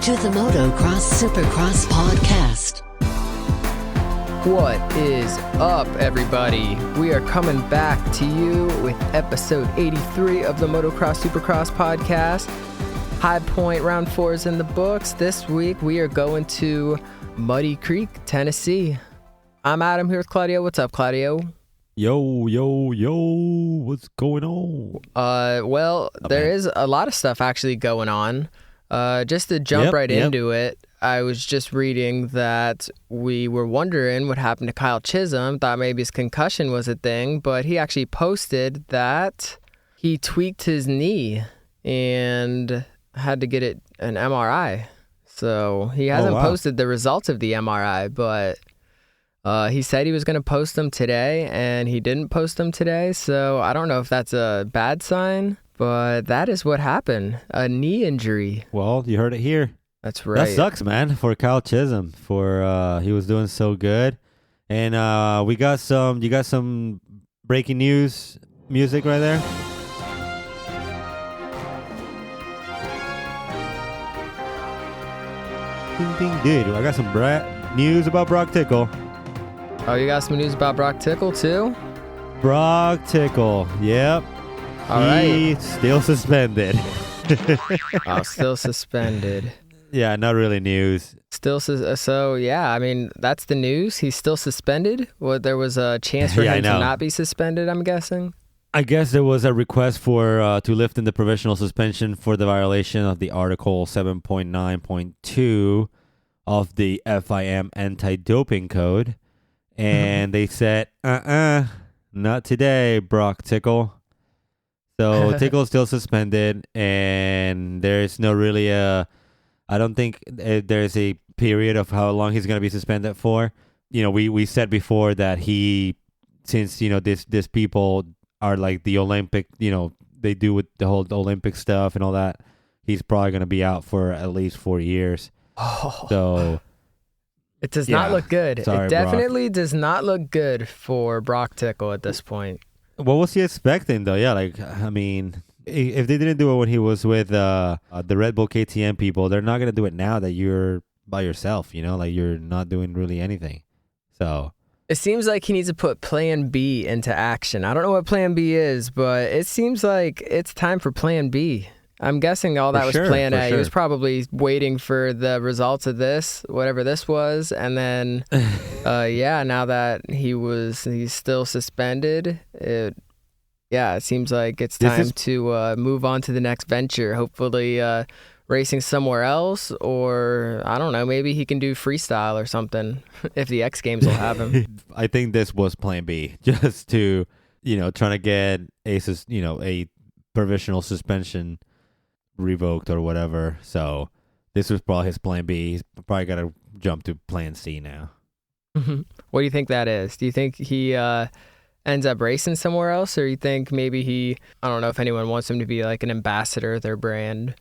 to the Motocross Supercross podcast. What is up, everybody? We are coming back to you with episode 83 of the Motocross Supercross podcast. High Point Round 4 is in the books. This week, we are going to Muddy Creek, Tennessee. I'm Adam here with Claudio. What's up, Claudio? Yo, what's going on? There is a lot of stuff actually going on. Just to jump into it, I was just reading that we were wondering what happened to Kyle Chisholm, thought maybe his concussion was a thing, but he actually posted that he tweaked his knee and had to get an MRI. So he hasn't posted the results of the MRI, but he said he was going to post them today, and he didn't post them today. So I don't know if that's a bad sign, but that is what happened. A knee injury. Well, you heard it here. That's right. That sucks, man, for Kyle Chisholm. He was doing so good. And you got some breaking news music right there. Ding, ding, dude. I got some news about Brock Tickle. Oh, you got some news about Brock Tickle, too? Brock Tickle, yep. He's still suspended. Still suspended. Yeah, not really news. So yeah, I mean, that's the news. He's still suspended? There was a chance for him to not be suspended, I'm guessing? I guess there was a request to lift in the provisional suspension for the violation of the Article 7.9.2 of the FIM Anti-Doping Code. And they said, not today, Brock Tickle. So Tickle's still suspended, and there's no really I don't think there's a period of how long he's going to be suspended for. You know, we said before that since this people are like the Olympic, they do with the whole Olympic stuff and all that, he's probably going to be out for at least 4 years. So it does not look good. Sorry, it definitely does not look good for Brock Tickle at this point. What was he expecting, though? Yeah, I mean, if they didn't do it when he was with the Red Bull KTM people, they're not going to do it now that you're by yourself, like you're not doing really anything. So it seems like he needs to put Plan B into action. I don't know what Plan B is, but it seems like it's time for Plan B. I'm guessing all that was Plan A. He was probably waiting for the results of this, whatever this was, and then, now that he's still suspended, it seems like it's time to move on to the next venture. Hopefully, racing somewhere else, or I don't know, maybe he can do freestyle or something if the X Games will have him. I think this was Plan B, just to trying to get a provisional suspension revoked or whatever. So this was probably his Plan B. He's probably got to jump to Plan C now. What do you think that is? Do you think he ends up racing somewhere else, or you think maybe I don't know if anyone wants him to be like an ambassador of their brand,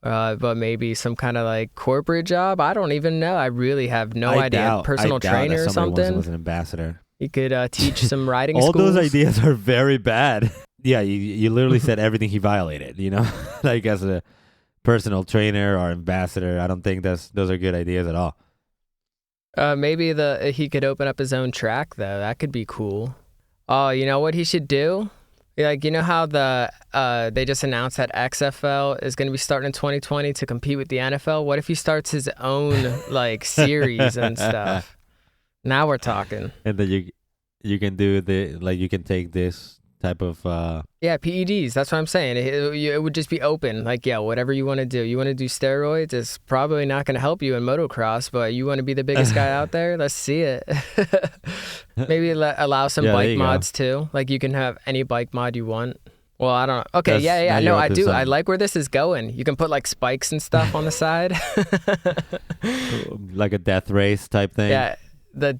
but maybe some kind of like corporate job? I don't even know. I really have no idea. Personal trainer or something? Was an ambassador. He could teach some riding All schools. Those ideas are very bad. Yeah, you literally said everything he violated, like as a personal trainer or ambassador. I don't think those are good ideas at all. Maybe he could open up his own track, though. That could be cool. Oh, you know what he should do? Like, how they just announced that XFL is going to be starting in 2020 to compete with the NFL? What if he starts his own, series and stuff? Now we're talking. And then you can do you can take this type of PEDs. That's what I'm saying. It would just be open. Whatever you want to do. You want to do steroids? It's probably not going to help you in motocross, but you want to be the biggest guy out there? Let's see it. Maybe allow some bike mods too. Like you can have any bike mod you want. Well, I don't know. Okay, no, I do. I like where this is going. You can put spikes and stuff on the side. Like a death race type thing. Yeah. The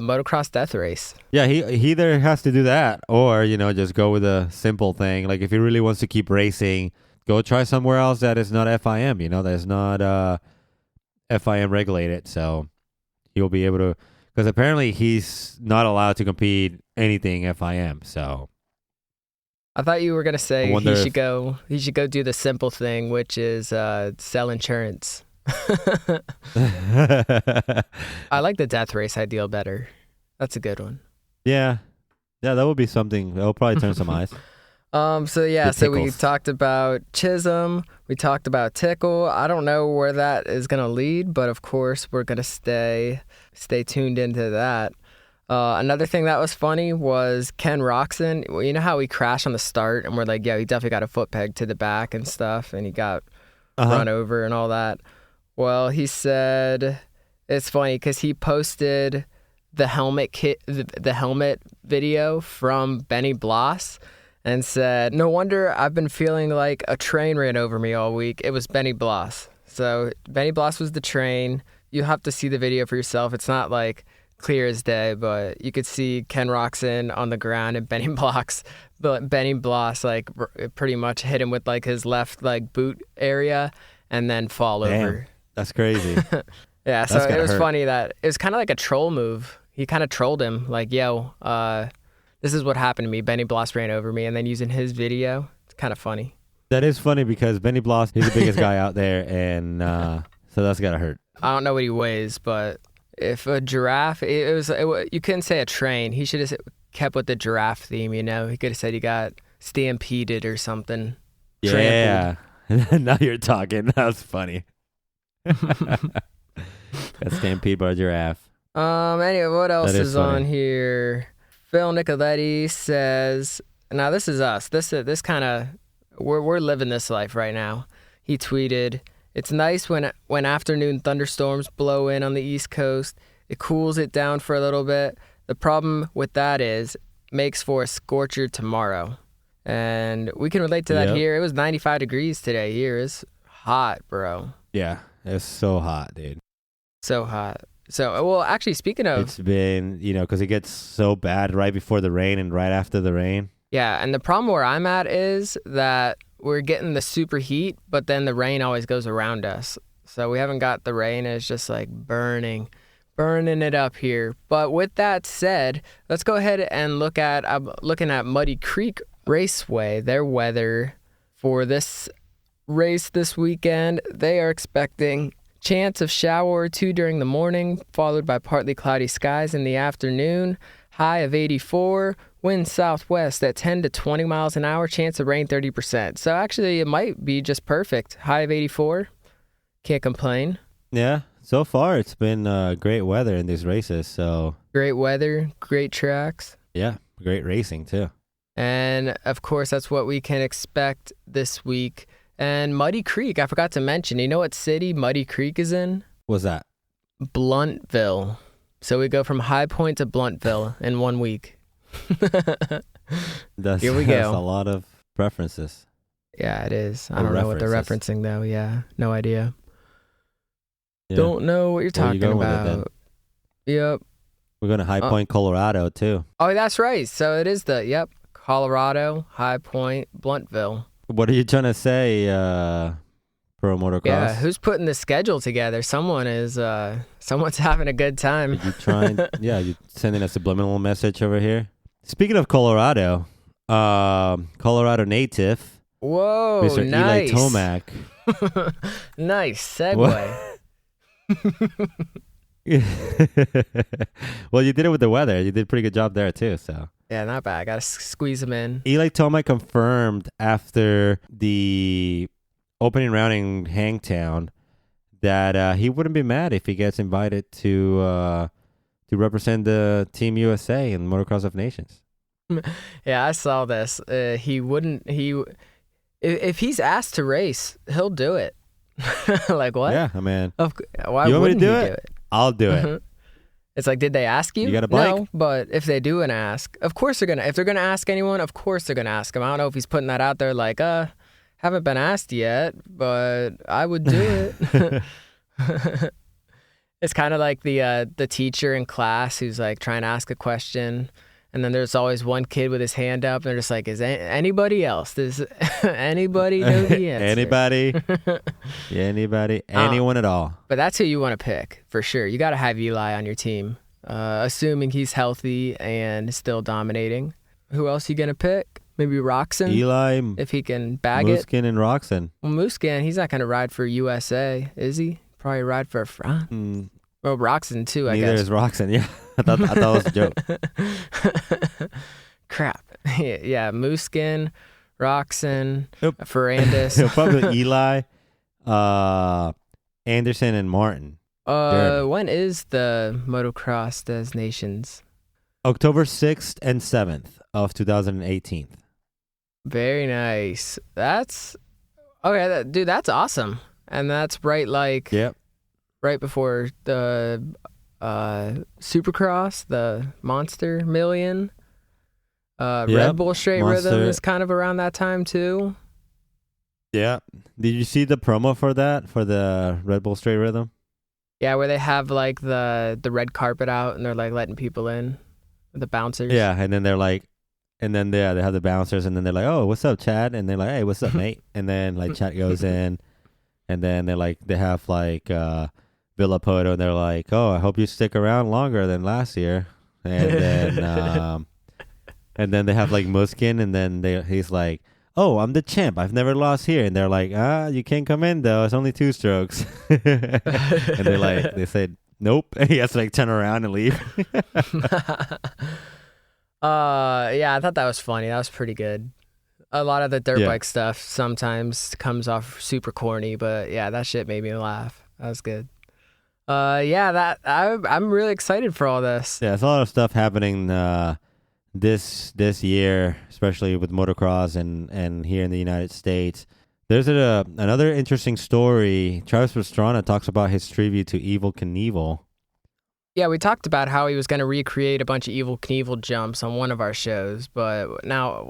motocross death race. Yeah, he either has to do that or, just go with a simple thing. Like if he really wants to keep racing, go try somewhere else that is not FIM, that is not FIM regulated. So he'll be able to, because apparently he's not allowed to compete anything FIM. So I thought you were going to say he should go do the simple thing, which is sell insurance. I like the death race ideal better. That's a good one. Yeah, that would be something. That will probably turn some eyes. So we talked about Chisholm. We talked about Tickle. I don't know where that is gonna lead, but of course we're gonna stay tuned into that. Another thing that was funny was Ken Roczen. Well, you know how he crashed on the start, and we're like, yeah, he definitely got a foot peg to the back and stuff, and he got run over and all that. Well, he said it's funny because he posted the helmet video from Benny Bloss and said, "No wonder I've been feeling like a train ran over me all week." It was Benny Bloss. So Benny Bloss was the train. You have to see the video for yourself. It's not like clear as day, but you could see Ken Roczen on the ground and Benny Bloss like pretty much hit him with like his left like boot area and then fall over. That's crazy. Yeah, so it was funny that it was kind of like a troll move. He kind of trolled him like, yo, this is what happened to me. Benny Bloss ran over me, and then using his video, it's kind of funny. That is funny because Benny Bloss, he's the biggest guy out there, and so that's gotta hurt. I don't know what he weighs, but if a giraffe, you couldn't say a train. He should have kept with the giraffe theme, you know? He could have said he got stampeded or something. Yeah. Now you're talking. That was funny. Got stampeded by a giraffe. Anyway, what else is on here? Phil Nicoletti says, now this is us. This kind of, we're living this life right now. He tweeted, "It's nice when afternoon thunderstorms blow in on the East Coast. It cools it down for a little bit. The problem with that is makes for a scorcher tomorrow." And we can relate to that here. It was 95 degrees today here. It's hot, bro. Yeah, it's so hot, dude. So hot. So, well, actually, speaking of... It's been, because it gets so bad right before the rain and right after the rain. Yeah, and the problem where I'm at is that we're getting the super heat, but then the rain always goes around us. So we haven't got the rain. It's just like burning it up here. But with that said, let's go ahead and I'm looking at Muddy Creek Raceway, their weather for this race this weekend. They are expecting chance of shower or two during the morning, followed by partly cloudy skies in the afternoon. High of 84, wind southwest at 10 to 20 miles an hour, chance of rain 30%. So actually it might be just perfect. High of 84, can't complain. Yeah, so far it's been great weather in these races. So great weather, great tracks. Yeah, great racing too. And of course that's what we can expect this week. And Muddy Creek, I forgot to mention, you know what city Muddy Creek is in? What's that? Blountville. So we go from High Point to Blountville in 1 week. Here we go. That's a lot of references. Yeah, it is. I don't know what they're referencing, though. Yeah, no idea. Yeah. Don't know what you're talking about. Yep. We're going to High Point, Colorado, too. Oh, that's right. So it is Colorado, High Point, Blountville. What are you trying to say, Pro Motocross? Yeah, who's putting the schedule together? Someone's having a good time. Are you trying? Yeah, you sending a subliminal message over here. Speaking of Colorado, Colorado native. Whoa, Mr. nice. Eli Tomac. Nice segue. Well, you did it with the weather. You did a pretty good job there too. So. Yeah, not bad. Got to squeeze them in. Eli Tomac confirmed after the opening round in Hangtown that he wouldn't be mad if he gets invited to represent the Team USA in Motocross of Nations. Yeah, I saw this. He wouldn't. If he's asked to race, he'll do it. Like what? Yeah, man. Why wouldn't he do it? I'll do it. It's like, did they ask you? You got a bike? No, but if they do ask, of course they're gonna. If they're gonna ask anyone, of course they're gonna ask him. I don't know if he's putting that out there like, haven't been asked yet, but I would do it. It's kind of like the teacher in class who's like trying to ask a question, and then there's always one kid with his hand up, and they're just like, is anybody else? Does anybody know the answer? Anybody, anyone at all. But that's who you want to pick, for sure. You got to have Eli on your team, assuming he's healthy and still dominating. Who else you going to pick? Maybe Roczen? Eli, if he can bag Musquin and Roczen. Well, Musquin, he's not going to ride for USA, is he? Probably ride for a friend. Well, Roczen too, I Neither guess. is Roczen. Yeah, I thought it was a joke. Crap. Yeah, Mooskin, Roczen, Yep. Ferrandis. Probably Eli, Anderson, and Martin. When is the motocross designations? October 6th and 7th of 2018. Very nice. That's okay, dude. That's awesome, and that's right right before the Supercross, the Monster Million. Red Bull Straight Rhythm is kind of around that time too. Yeah. Did you see the promo for that, for the Red Bull Straight Rhythm? Yeah, where they have like the red carpet out and they're like letting people in, the bouncers. Yeah, and then they're like, and then they have the bouncers, and then they're like, "Oh, what's up, Chad?" And they're like, "Hey, what's up, mate?" And then like Chad goes in, and then they have like Villapoto, and they're like, "Oh, I hope you stick around longer than last year." And then and then they have like Muskin, and then he's like, "Oh, I'm the champ. I've never lost here." And they're like, "You can't come in though. It's only 2 strokes." And they said, "Nope." And he has to like turn around and leave. Yeah, I thought that was funny. That was pretty good. A lot of the dirt bike stuff sometimes comes off super corny, but yeah, that shit made me laugh. That was good. I'm really excited for all this. Yeah, there's a lot of stuff happening this year, especially with motocross and here in the United States. There's another interesting story. Travis Pastrana talks about his tribute to Evel Knievel. Yeah, we talked about how he was going to recreate a bunch of Evel Knievel jumps on one of our shows, but now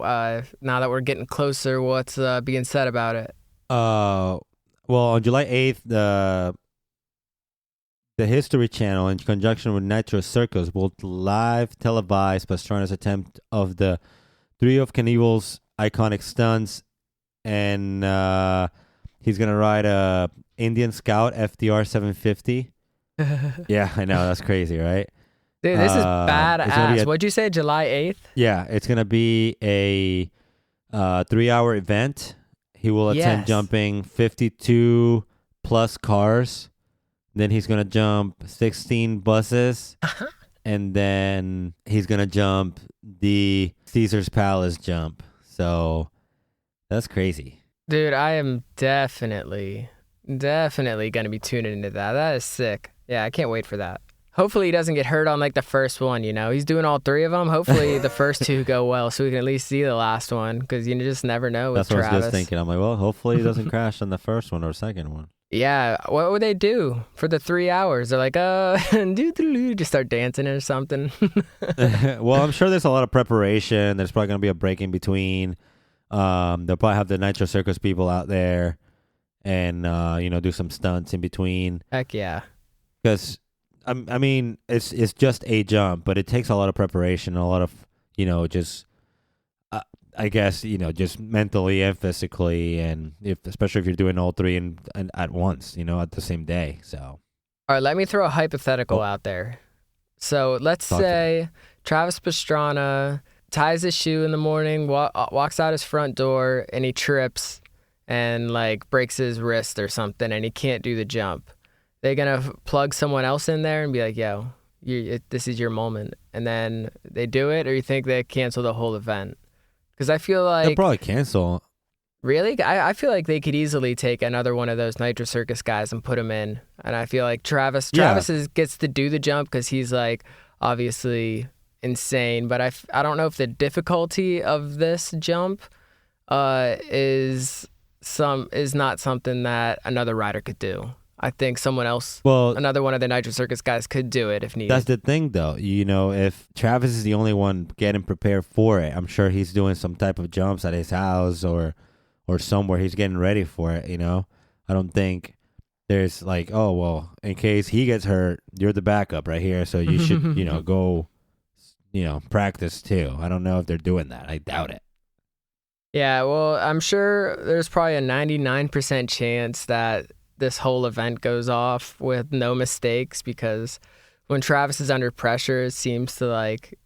that we're getting closer, what's being said about it? Well, on July 8th, the History Channel, in conjunction with Nitro Circus, will live televise Pastrana's attempt of the 3 of Knievel's iconic stunts, and he's going to ride a Indian Scout FDR 750. Yeah, I know. That's crazy, right? Dude, this is badass. What'd you say, July 8th? Yeah, it's going to be a 3-hour event. He will attempt jumping 52 plus cars. Then he's going to jump 16 buses. And then he's going to jump the Caesar's Palace jump. So that's crazy. Dude, I am definitely going to be tuning into that. That is sick. Yeah, I can't wait for that. Hopefully he doesn't get hurt on like the first one, you know. He's doing all 3 of them. Hopefully the first 2 go well so we can at least see the last one, because you just never know with Travis. That's what I was just thinking. I'm like, well, hopefully he doesn't crash on the first one or second one. Yeah, what would they do for the 3 hours? They're like, just start dancing or something. Well, I'm sure there's a lot of preparation. There's probably going to be a break in between. They'll probably have the Nitro Circus people out there and, do some stunts in between. Heck yeah. Because, I mean, it's just a jump, but it takes a lot of preparation, a lot of, just, I guess, just mentally and physically, and especially if you're doing all 3 and at once, at the same day. So, all right, let me throw a hypothetical out there. So let's say Travis Pastrana ties his shoe in the morning, walks out his front door, and he trips and like breaks his wrist or something, and he can't do the jump. They're going to plug someone else in there and be like, yo, this is your moment. And then they do it, or you think they cancel the whole event? Because I feel like... They'll probably cancel. Really? I feel like they could easily take another one of those Nitro Circus guys and put him in. And I feel like Travis gets to do the jump because he's like obviously insane. But I don't know if the difficulty of this jump is not something that another rider could do. I think someone else, another one of the Nitro Circus guys could do it if needed. That's the thing, though. If Travis is the only one getting prepared for it, I'm sure he's doing some type of jumps at his house or somewhere he's getting ready for it, I don't think there's like, oh, well, in case he gets hurt, you're the backup right here, so you should, go, practice too. I don't know if they're doing that. I doubt it. Yeah, well, I'm sure there's probably a 99% chance that this whole event goes off with no mistakes, because when Travis is under pressure, it seems to like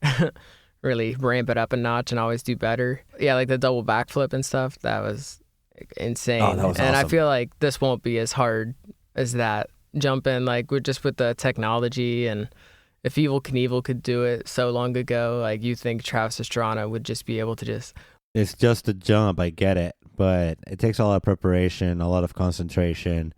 really ramp it up a notch and always do better. Yeah, like the double backflip and stuff, that was insane. Oh, that was and awesome. I feel like this won't be as hard as that jump in, like with the technology, and if Evel Knievel could do it so long ago, like you think Travis Pastrana would just be able to just... It's just a jump, I get it, but it takes a lot of preparation, a lot of concentration,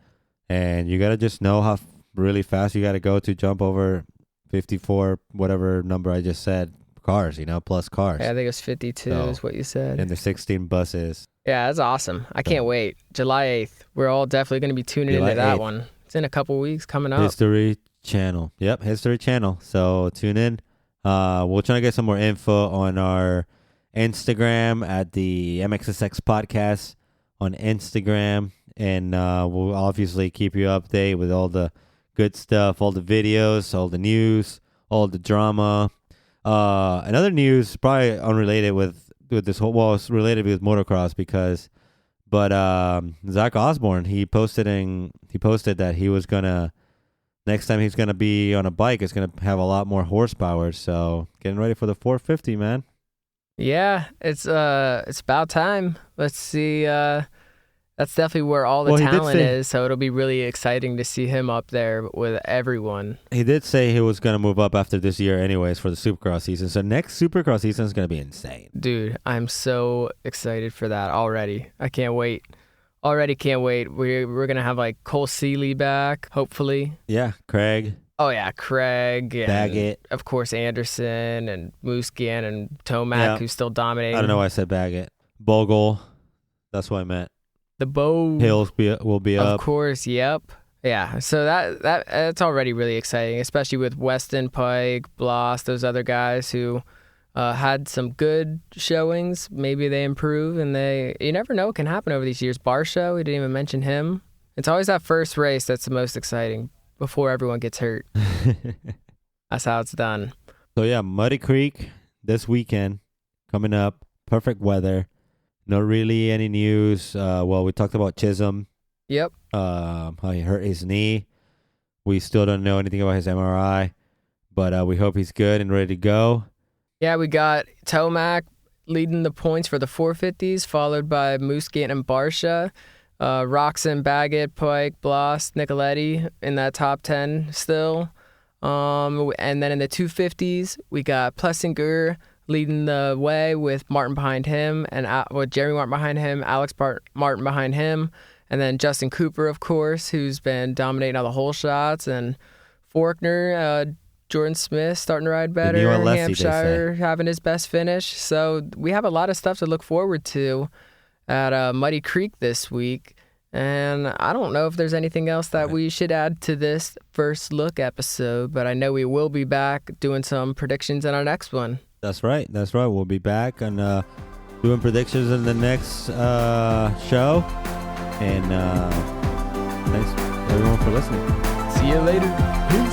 and you got to just know how really fast you got to go to jump over 54, whatever number I just said, cars, plus cars. Yeah, I think it was 52 is what you said. And the 16 buses. Yeah, that's awesome. I can't wait. July 8th. We're all definitely going to be tuning into that 8th. one. It's in a couple weeks coming up. History Channel. Yep, History Channel. So tune in. We'll try to get some more info on our Instagram at the MXSX Podcast on Instagram. And we'll obviously keep you updated with all the good stuff, all the videos, all the news, all the drama. Another news, probably unrelated with this whole, well, it's related with motocross but Zach Osborne, he posted that he was gonna, next time he's gonna be on a bike, it's gonna have a lot more horsepower. So getting ready for the 450, man. Yeah, it's about time. Let's see. That's definitely where all the talent is, so it'll be really exciting to see him up there with everyone. He did say he was going to move up after this year anyways for the Supercross season, so next Supercross season is going to be insane. Dude, I'm so excited for that already. I can't wait. Already can't wait. We're going to have like Cole Seeley back, hopefully. Yeah, Craig. Oh, yeah, Craig. And Baggett. Of course, Anderson and Musquin and Tomac, who's still dominating. I don't know why I said Baggett. Bogle. That's what I meant. The Bow Hills will be up. Of course, yep. Yeah, so that's already really exciting, especially with Weston, Pike, Bloss, those other guys who had some good showings. Maybe they improve, and you never know what can happen over these years. Barsha, we didn't even mention him. It's always that first race that's the most exciting before everyone gets hurt. That's how it's done. So yeah, Muddy Creek this weekend coming up. Perfect weather. Not really any news. Well, we talked about Chisholm. Yep. How he hurt his knee. We still don't know anything about his MRI, but we hope he's good and ready to go. Yeah, we got Tomac leading the points for the 450s, followed by Musquin and Barsha. Roczen, Baggett, Pike, Bloss, Nicoletti in that top 10 still. And then in the 250s, we got Plessinger leading the way with Martin behind him, and with Jeremy Martin behind him, Alex Martin behind him, and then Justin Cooper, of course, who's been dominating all the whole shots, and Forkner, Jordan Smith starting to ride better, Hampshire having his best finish. So we have a lot of stuff to look forward to at Muddy Creek this week. And I don't know if there's anything else that we should add to this first look episode, but I know we will be back doing some predictions in our next one. That's right. We'll be back and doing predictions in the next show. And thanks everyone for listening. See you later.